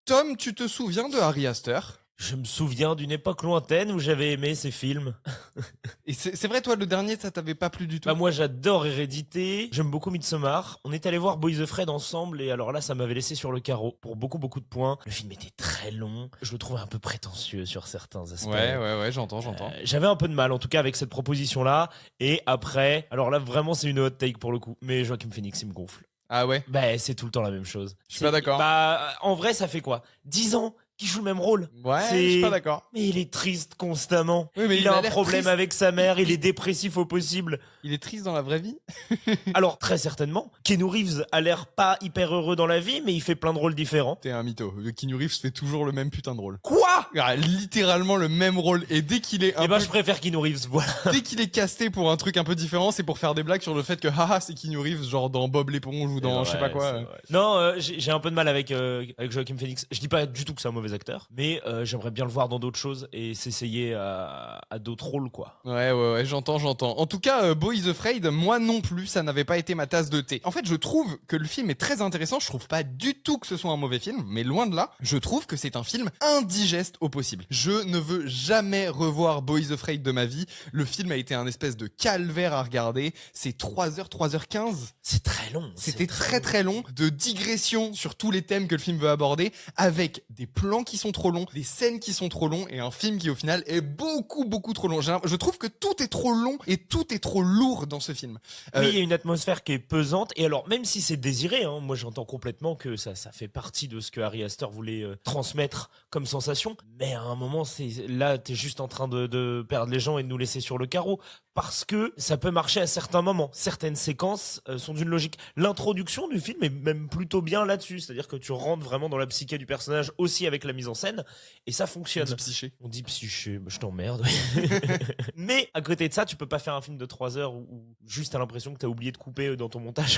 Tom, tu te souviens de Ari Aster? Je me souviens d'une époque lointaine où j'avais aimé ces films. Et c'est vrai, toi, le dernier, ça t'avait pas plu du tout? Bah moi j'adore Hérédité, j'aime beaucoup Midsommar. On est allé voir Boys of Fred ensemble et alors là ça m'avait laissé sur le carreau pour beaucoup de points. Le film était très long, je le trouvais un peu prétentieux sur certains aspects. Ouais, j'entends. J'avais un peu de mal en tout cas avec cette proposition là. Et après, alors là vraiment c'est une hot take pour le coup, mais Joaquin Phoenix il me gonfle. Ah ouais? Bah c'est tout le temps la même chose. Je suis pas d'accord. Bah en vrai ça fait quoi 10 ans qu'il joue le même rôle. Ouais, je suis pas d'accord. Mais il est triste constamment. Oui, mais il a un l'air problème triste. avec sa mère, il est dépressif au possible. Il est triste dans la vraie vie? Alors très certainement, Keanu Reeves a l'air pas hyper heureux dans la vie, mais il fait plein de rôles différents. T'es un mytho. Keanu Reeves fait toujours le même putain de rôle. Quoi? Ah, littéralement le même rôle. Et dès qu'il est Eh ben je préfère Keanu Reeves, voilà. dès qu'il est casté pour un truc un peu différent, c'est pour faire des blagues sur le fait que haha c'est Keanu Reeves, genre dans Bob l'éponge ou dans je sais pas quoi. Non, j'ai un peu de mal avec Joaquin Phoenix. Je dis pas du tout que c'est un mauvais acteur, mais j'aimerais bien le voir dans d'autres choses et s'essayer à d'autres rôles, quoi. Ouais, j'entends. En tout cas, Boys Afraid, moi non plus, ça n'avait pas été ma tasse de thé. En fait, je trouve que le film est très intéressant. Je trouve pas du tout que ce soit un mauvais film, mais loin de là. Je trouve que c'est un film indigeste au possible. Je ne veux jamais revoir Boys Afraid de ma vie. Le film a été un espèce de calvaire à regarder. C'est 3h, 3h15. C'est très long. C'était très long, de digression sur tous les thèmes que le film veut aborder, avec des plans qui sont trop longs, des scènes qui sont trop longs, et un film qui au final est beaucoup trop long. Je trouve que tout est trop long et tout est trop lourd dans ce film. Oui, il y a une atmosphère qui est pesante, et alors même si c'est désiré, hein, moi j'entends complètement que ça fait partie de ce que Ari Aster voulait transmettre comme sensation, mais à un moment, là t'es juste en train de perdre les gens et de nous laisser sur le carreau, parce que ça peut marcher à certains moments. Certaines séquences sont d'une logique. L'introduction du film est même plutôt bien là-dessus, c'est-à-dire que tu rentres vraiment dans la psyché du personnage aussi avec la mise en scène, et ça fonctionne. On dit psyché, bah, je t'emmerde. Mais à côté de ça, tu peux pas faire un film de 3 heures où juste t'as l'impression que t'as oublié de couper dans ton montage, quoi.